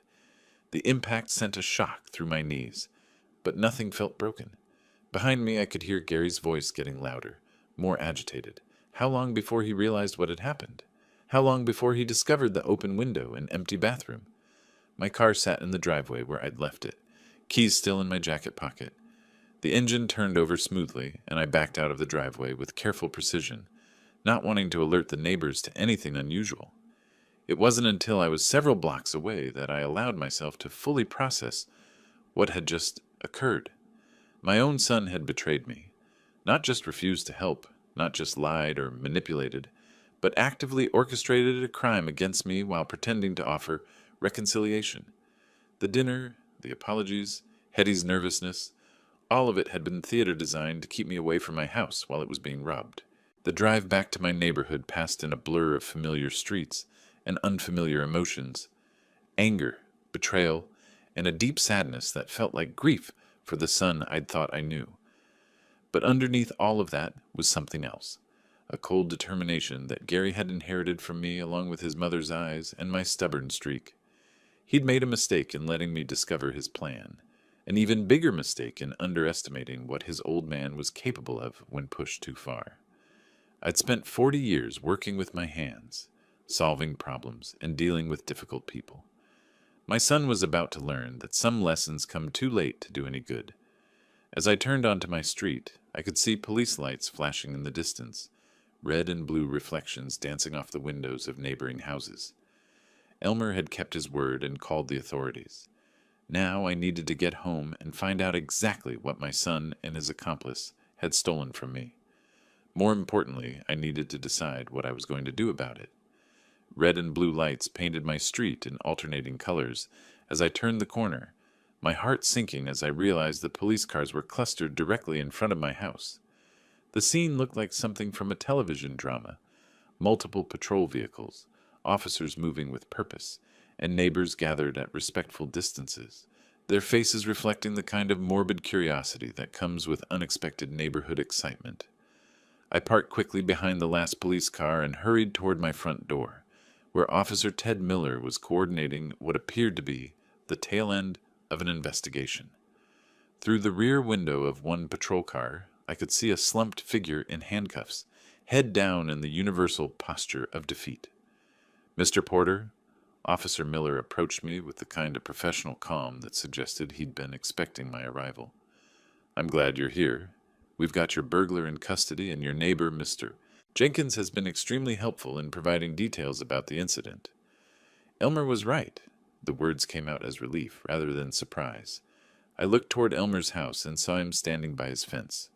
The impact sent a shock through my knees, but nothing felt broken. Behind me I could hear Gary's voice getting louder, more agitated. How long before he realized what had happened? How long before he discovered the open window and empty bathroom? My car sat in the driveway where I'd left it, keys still in my jacket pocket. The engine turned over smoothly, and I backed out of the driveway with careful precision, not wanting to alert the neighbors to anything unusual. It wasn't until I was several blocks away that I allowed myself to fully process what had just occurred. My own son had betrayed me, not just refused to help, not just lied or manipulated, but actively orchestrated a crime against me while pretending to offer reconciliation. The dinner, the apologies, Hetty's nervousness, all of it had been theater designed to keep me away from my house while it was being robbed. The drive back to my neighborhood passed in a blur of familiar streets and unfamiliar emotions. Anger, betrayal, and a deep sadness that felt like grief for the son I'd thought I knew. But underneath all of that was something else, a cold determination that Gary had inherited from me along with his mother's eyes and my stubborn streak. He'd made a mistake in letting me discover his plan, an even bigger mistake in underestimating what his old man was capable of when pushed too far. I'd spent 40 years working with my hands, solving problems and dealing with difficult people. My son was about to learn that some lessons come too late to do any good. As I turned onto my street, I could see police lights flashing in the distance, red and blue reflections dancing off the windows of neighboring houses. Elmer had kept his word and called the authorities. Now I needed to get home and find out exactly what my son and his accomplice had stolen from me. More importantly, I needed to decide what I was going to do about it. Red and blue lights painted my street in alternating colors as I turned the corner, my heart sinking as I realized the police cars were clustered directly in front of my house. The scene looked like something from a television drama. Multiple patrol vehicles, officers moving with purpose, and neighbors gathered at respectful distances, their faces reflecting the kind of morbid curiosity that comes with unexpected neighborhood excitement. I parked quickly behind the last police car and hurried toward my front door, where Officer Ted Miller was coordinating what appeared to be the tail end of an investigation. Through the rear window of one patrol car, I could see a slumped figure in handcuffs, head down in the universal posture of defeat. "Mr. Porter," Officer Miller approached me with the kind of professional calm that suggested he'd been expecting my arrival. "I'm glad you're here. We've got your burglar in custody, and your neighbor, Mr. Jenkins, has been extremely helpful in providing details about the incident." Elmer was right. The words came out as relief rather than surprise. I looked toward Elmer's house and saw him standing by his fence,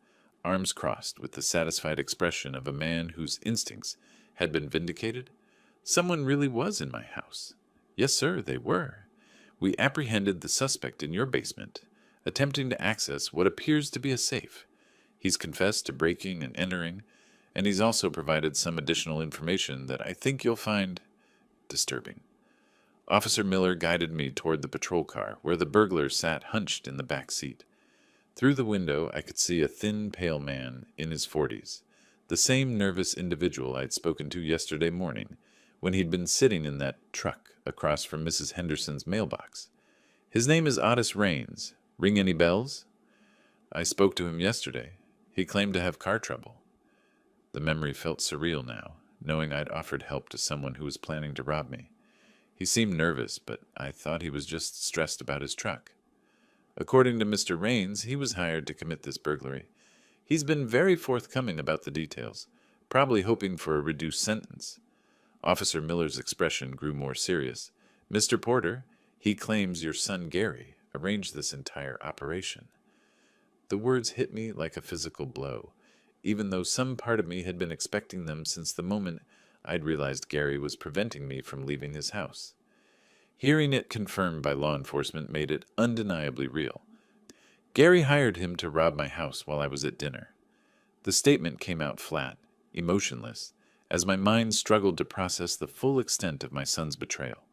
arms crossed with the satisfied expression of a man whose instincts had been vindicated. Someone really was in my house. Yes, sir, they were. We apprehended the suspect in your basement, attempting to access what appears to be a safe. He's confessed to breaking and entering, and he's also provided some additional information that I think you'll find disturbing. Officer Miller guided me toward the patrol car, where the burglar sat hunched in the back seat. Through the window, I could see a thin, pale man in his 40s, the same nervous individual I'd spoken to yesterday morning, when he'd been sitting in that truck across from Mrs. Henderson's mailbox. "His name is Otis Raines. Ring any bells?" "I spoke to him yesterday. He claimed to have car trouble." The memory felt surreal now, knowing I'd offered help to someone who was planning to rob me. He seemed nervous, but I thought he was just stressed about his truck. "According to Mr. Raines, he was hired to commit this burglary. He's been very forthcoming about the details, probably hoping for a reduced sentence." Officer Miller's expression grew more serious. "Mr. Porter, he claims your son Gary arranged this entire operation." The words hit me like a physical blow, even though some part of me had been expecting them since the moment I'd realized Gary was preventing me from leaving his house. Hearing it confirmed by law enforcement made it undeniably real. Gary hired him to rob my house while I was at dinner. The statement came out flat, emotionless, as my mind struggled to process the full extent of my son's betrayal.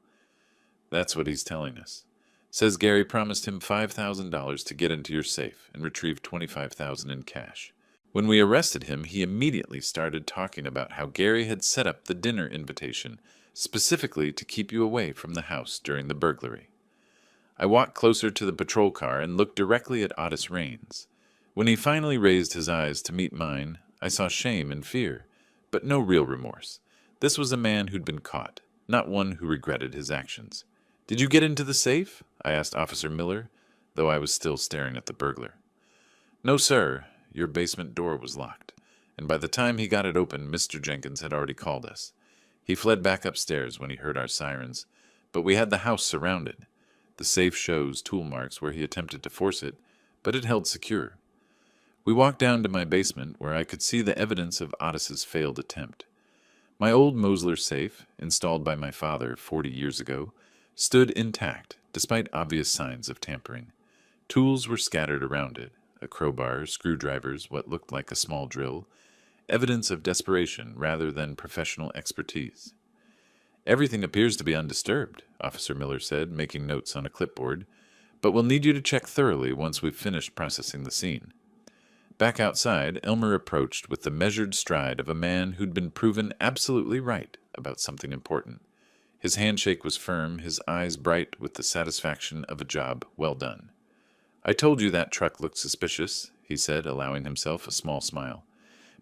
"That's what he's telling us. Says Gary promised him $5,000 to get into your safe and retrieve $25,000 in cash. When we arrested him, he immediately started talking about how Gary had set up the dinner invitation specifically to keep you away from the house during the burglary." I walked closer to the patrol car and looked directly at Otis Raines. When he finally raised his eyes to meet mine, I saw shame and fear, but no real remorse. This was a man who'd been caught, not one who regretted his actions. "Did you get into the safe?" I asked Officer Miller, though I was still staring at the burglar. "No, sir. Your basement door was locked, and by the time he got it open, Mr. Jenkins had already called us. He fled back upstairs when he heard our sirens, but we had the house surrounded. The safe shows tool marks where he attempted to force it, but it held secure." We walked down to my basement, where I could see the evidence of Otis's failed attempt. My old Mosler safe, installed by my father 40 years ago, stood intact, despite obvious signs of tampering. Tools were scattered around it: a crowbar, screwdrivers, what looked like a small drill, evidence of desperation rather than professional expertise. "Everything appears to be undisturbed," Officer Miller said, making notes on a clipboard, "but we'll need you to check thoroughly once we've finished processing the scene." Back outside, Elmer approached with the measured stride of a man who'd been proven absolutely right about something important. His handshake was firm, his eyes bright with the satisfaction of a job well done. "I told you that truck looked suspicious," he said, allowing himself a small smile.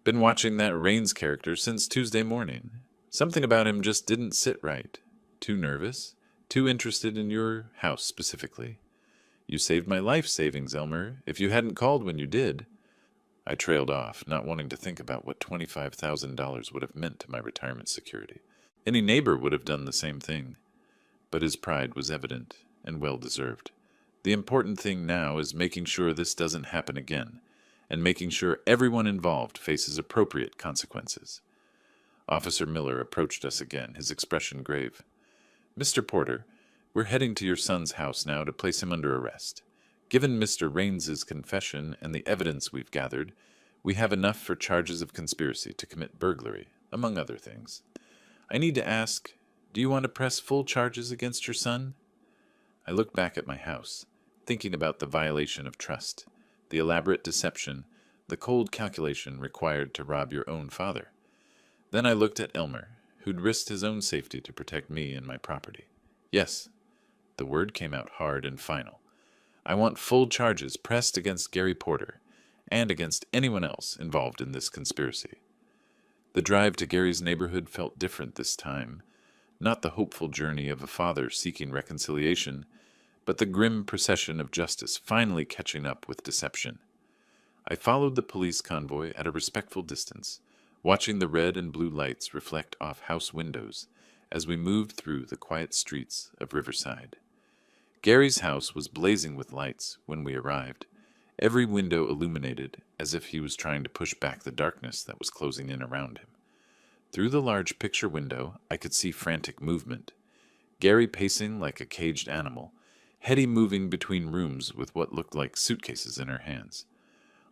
"Been watching that Raines character since Tuesday morning. Something about him just didn't sit right. Too nervous, too interested in your house specifically. You saved my life savings, Elmer, if you hadn't called when you did." I trailed off, not wanting to think about what $25,000 would have meant to my retirement security. Any neighbor would have done the same thing. But his pride was evident, and well-deserved. The important thing now is making sure this doesn't happen again, and making sure everyone involved faces appropriate consequences. Officer Miller approached us again, his expression grave. "Mr. Porter, we're heading to your son's house now to place him under arrest. Given Mr. Raines's confession and the evidence we've gathered, We have enough for charges of conspiracy to commit burglary, among other things. I need to ask, do you want to press full charges against your son? I looked back at my house, thinking about the violation of trust, the elaborate deception, the cold calculation required to rob your own father. Then I looked at Elmer, who'd risked his own safety to protect me and my property. Yes, the word came out hard and final. I want full charges pressed against Gary Porter and against anyone else involved in this conspiracy. The drive to Gary's neighborhood felt different this time, not the hopeful journey of a father seeking reconciliation, but the grim procession of justice finally catching up with deception. I followed the police convoy at a respectful distance, watching the red and blue lights reflect off house windows as we moved through the quiet streets of Riverside. Gary's house was blazing with lights when we arrived, every window illuminated as if he was trying to push back the darkness that was closing in around him. Through the large picture window, I could see frantic movement. Gary pacing like a caged animal, Hetty moving between rooms with what looked like suitcases in her hands.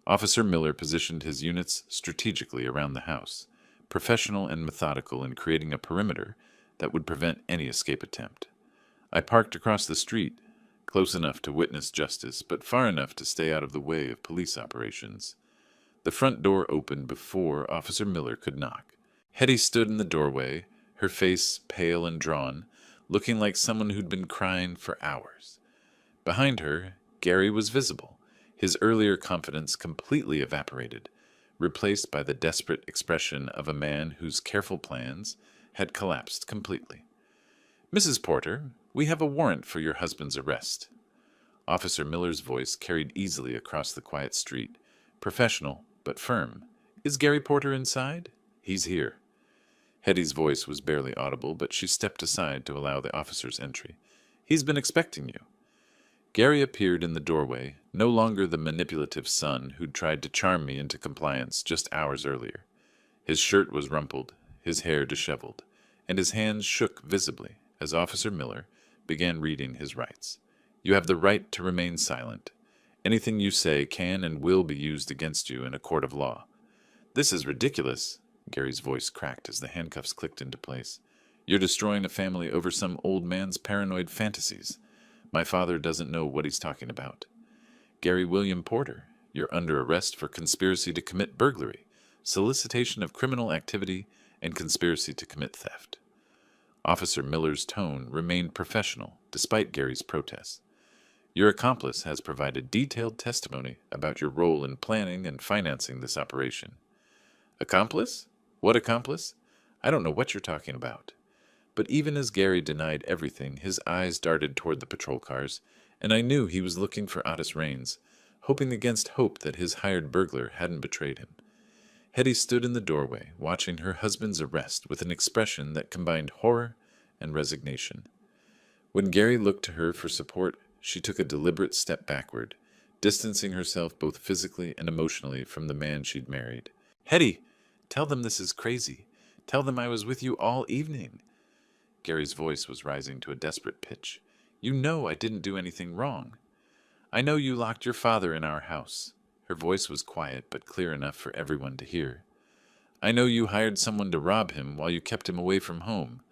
Officer Miller positioned his units strategically around the house, professional and methodical in creating a perimeter that would prevent any escape attempt. I parked across the street, close enough to witness justice, but far enough to stay out of the way of police operations. The front door opened before Officer Miller could knock. Hetty stood in the doorway, her face pale and drawn, looking like someone who'd been crying for hours. Behind her, Gary was visible, his earlier confidence completely evaporated, replaced by the desperate expression of a man whose careful plans had collapsed completely. "Mrs. Porter, we have a warrant for your husband's arrest." Officer Miller's voice carried easily across the quiet street, professional but firm. "Is Gary Porter inside?" "He's here." Hetty's voice was barely audible, but she stepped aside to allow the officer's entry. "He's been expecting you." Gary appeared in the doorway, no longer the manipulative son who'd tried to charm me into compliance just hours earlier. His shirt was rumpled, his hair disheveled, and his hands shook visibly as Officer Miller began reading his rights. "You have the right to remain silent. Anything you say can and will be used against you in a court of law." "This is ridiculous." Gary's voice cracked as the handcuffs clicked into place. "You're destroying a family over some old man's paranoid fantasies. My father doesn't know what he's talking about." "Gary William Porter, you're under arrest for conspiracy to commit burglary, solicitation of criminal activity, and conspiracy to commit theft." Officer Miller's tone remained professional despite Gary's protests. "Your accomplice has provided detailed testimony about your role in planning and financing this operation." "Accomplice? What accomplice? I don't know what you're talking about." But even as Gary denied everything, his eyes darted toward the patrol cars, and I knew he was looking for Otis Raines, hoping against hope that his hired burglar hadn't betrayed him. Hetty stood in the doorway, watching her husband's arrest with an expression that combined horror and resignation. When Gary looked to her for support, she took a deliberate step backward, distancing herself both physically and emotionally from the man she'd married. "Hetty, tell them this is crazy. Tell them I was with you all evening." Gary's voice was rising to a desperate pitch. "You know I didn't do anything wrong." "I know you locked your father in our house." Her voice was quiet but clear enough for everyone to hear. "I know you hired someone to rob him while you kept him away from home.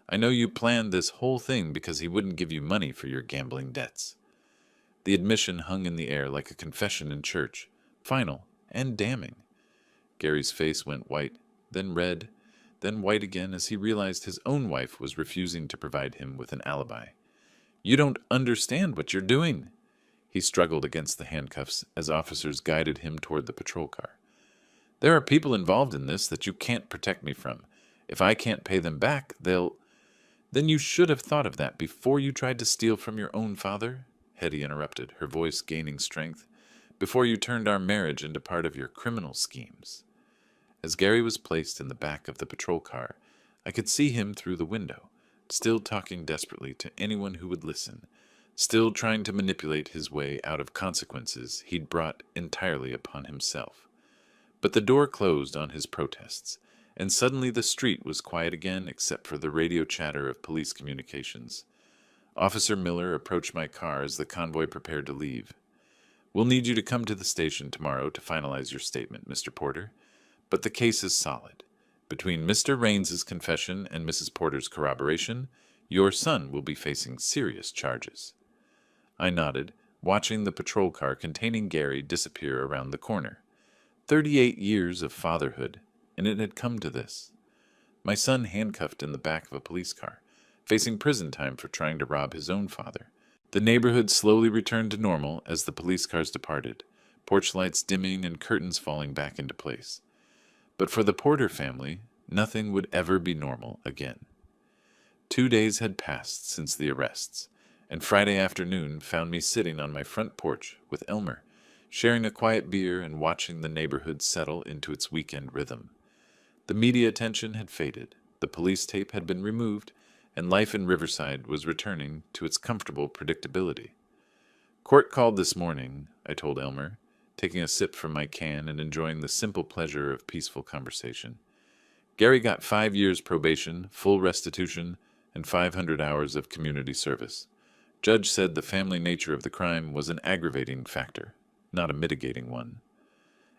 I know you planned this whole thing because he wouldn't give you money for your gambling debts." The admission hung in the air like a confession in church, final and damning. Gary's face went white, then red, then white again as he realized his own wife was refusing to provide him with an alibi. "You don't understand what you're doing." He struggled against the handcuffs as officers guided him toward the patrol car. "There are people involved in this that you can't protect me from. If I can't pay them back, they'll—" "Then you should have thought of that before you tried to steal from your own father," Hetty interrupted, her voice gaining strength, "before you turned our marriage into part of your criminal schemes." As Gary was placed in the back of the patrol car, I could see him through the window, still talking desperately to anyone who would listen, still trying to manipulate his way out of consequences he'd brought entirely upon himself. But the door closed on his protests, and suddenly the street was quiet again except for the radio chatter of police communications. Officer Miller approached my car as the convoy prepared to leave. We'll need you to come to the station tomorrow to finalize your statement, Mr. Porter. But the case is solid. Between Mr. Raines's confession and Mrs. Porter's corroboration, your son will be facing serious charges. I nodded, watching the patrol car containing Gary disappear around the corner. 38 years of fatherhood, and it had come to this. My son handcuffed in the back of a police car, facing prison time for trying to rob his own father. The neighborhood slowly returned to normal as the police cars departed, porch lights dimming and curtains falling back into place. But for the Porter family, nothing would ever be normal again. 2 days had passed since the arrests, and Friday afternoon found me sitting on my front porch with Elmer, sharing a quiet beer and watching the neighborhood settle into its weekend rhythm. The media attention had faded, the police tape had been removed, and life in Riverside was returning to its comfortable predictability. Court called this morning, I told Elmer, taking a sip from my can and enjoying the simple pleasure of peaceful conversation. Gary got 5 years probation, full restitution, and 500 hours of community service. Judge said the family nature of the crime was an aggravating factor, not a mitigating one.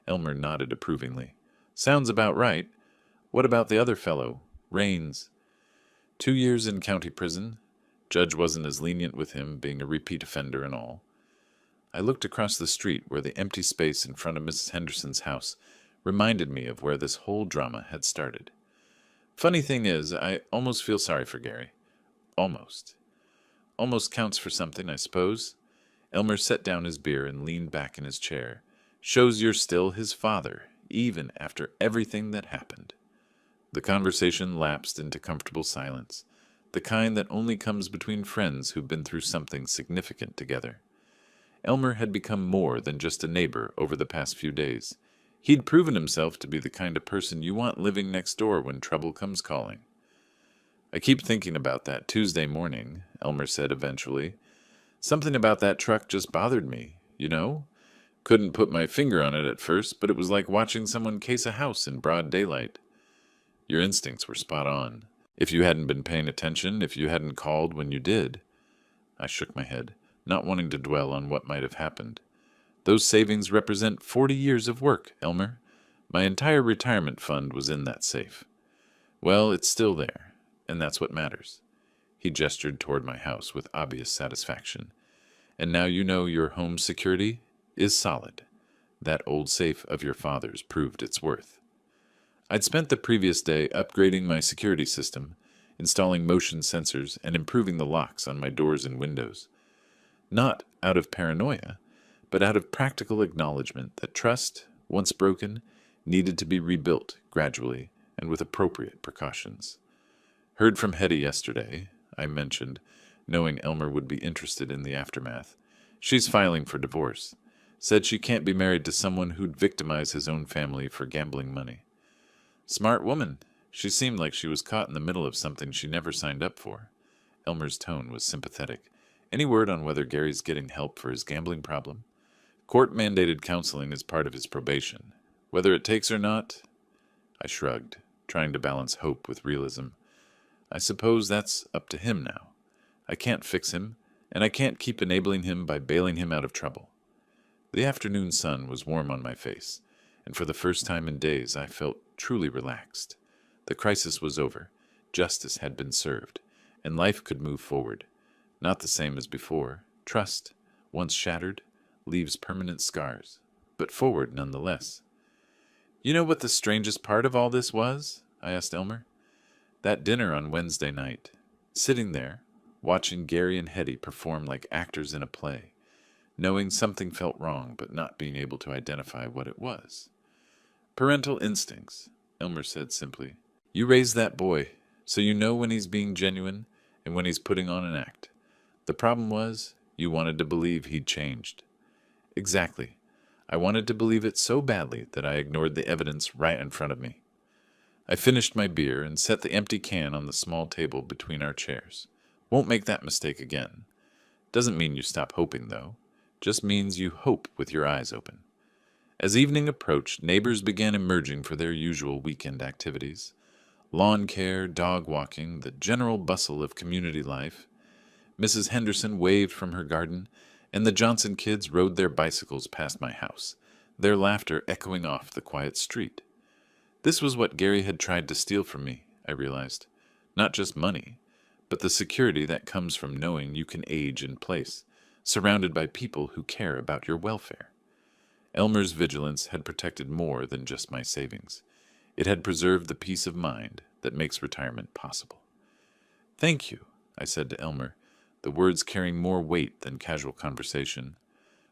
Elmer nodded approvingly. Sounds about right. What about the other fellow, Raines? 2 years in county prison. Judge wasn't as lenient with him, being a repeat offender and all. I looked across the street where the empty space in front of Mrs. Henderson's house reminded me of where this whole drama had started. Funny thing is, I almost feel sorry for Gary. Almost. Almost counts for something, I suppose. Elmer set down his beer and leaned back in his chair. Shows you're still his father, even after everything that happened. The conversation lapsed into comfortable silence, the kind that only comes between friends who've been through something significant together. Elmer had become more than just a neighbor over the past few days. He'd proven himself to be the kind of person you want living next door when trouble comes calling. I keep thinking about that Tuesday morning, Elmer said eventually. Something about that truck just bothered me, you know? Couldn't put my finger on it at first, but it was like watching someone case a house in broad daylight. Your instincts were spot on. If you hadn't been paying attention, if you hadn't called when you did. I shook my head, not wanting to dwell on what might have happened. Those savings represent 40 years of work, Elmer. My entire retirement fund was in that safe. Well, it's still there, and that's what matters. He gestured toward my house with obvious satisfaction. And now you know your home security is solid. That old safe of your father's proved its worth. I'd spent the previous day upgrading my security system, installing motion sensors, and improving the locks on my doors and windows. Not out of paranoia, but out of practical acknowledgement that trust, once broken, needed to be rebuilt gradually and with appropriate precautions. Heard from Hetty yesterday, I mentioned, knowing Elmer would be interested in the aftermath. She's filing for divorce. Said she can't be married to someone who'd victimize his own family for gambling money. Smart woman. She seemed like she was caught in the middle of something she never signed up for. Elmer's tone was sympathetic. Any word on whether Gary's getting help for his gambling problem? Court-mandated counseling is part of his probation. Whether it takes or not? I shrugged, trying to balance hope with realism. I suppose that's up to him now. I can't fix him, and I can't keep enabling him by bailing him out of trouble. The afternoon sun was warm on my face, and for the first time in days I felt truly relaxed. The crisis was over, justice had been served, and life could move forward. Not the same as before. Trust, once shattered, leaves permanent scars, but forward nonetheless. You know what the strangest part of all this was? I asked Elmer. That dinner on Wednesday night. Sitting there, watching Gary and Hetty perform like actors in a play, knowing something felt wrong but not being able to identify what it was. Parental instincts, Elmer said simply. You raise that boy, so you know when he's being genuine and when he's putting on an act. The problem was, you wanted to believe he'd changed. Exactly. I wanted to believe it so badly that I ignored the evidence right in front of me. I finished my beer and set the empty can on the small table between our chairs. Won't make that mistake again. Doesn't mean you stop hoping, though. Just means you hope with your eyes open. As evening approached, neighbors began emerging for their usual weekend activities. Lawn care, dog walking, the general bustle of community life. Mrs. Henderson waved from her garden, And the Johnson kids rode their bicycles past my house, their laughter echoing off the quiet street. This was what Gary had tried to steal from me, I realized. Not just money, but the security that comes from knowing you can age in place, surrounded by people who care about your welfare. Elmer's vigilance had protected more than just my savings. It had preserved the peace of mind that makes retirement possible. Thank you, I said to Elmer, the words carrying more weight than casual conversation,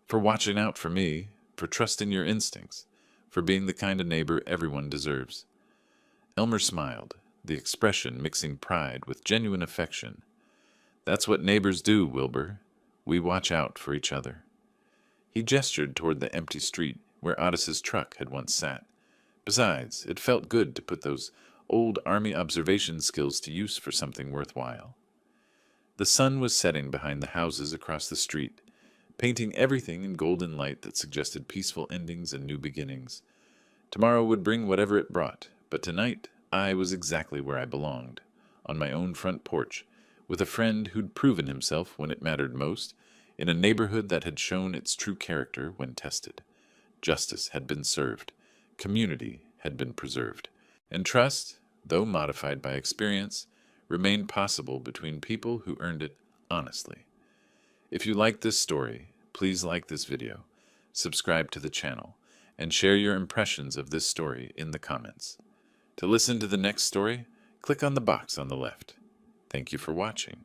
for watching out for me, for trusting your instincts, for being the kind of neighbor everyone deserves. Elmer smiled, the expression mixing pride with genuine affection. That's what neighbors do, Wilbur. We watch out for each other. He gestured toward the empty street where Otis's truck had once sat. Besides, it felt good to put those old Army observation skills to use for something worthwhile. The sun was setting behind the houses across the street, painting everything in golden light that suggested peaceful endings and new beginnings. Tomorrow would bring whatever it brought, but tonight I was exactly where I belonged, on my own front porch, with a friend who'd proven himself when it mattered most, in a neighborhood that had shown its true character when tested. Justice had been served, community had been preserved, and trust, though modified by experience, remained possible between people who earned it honestly. If you like this story, please like this video, subscribe to the channel, and share your impressions of this story in the comments. To listen to the next story, click on the box on the left. Thank you for watching.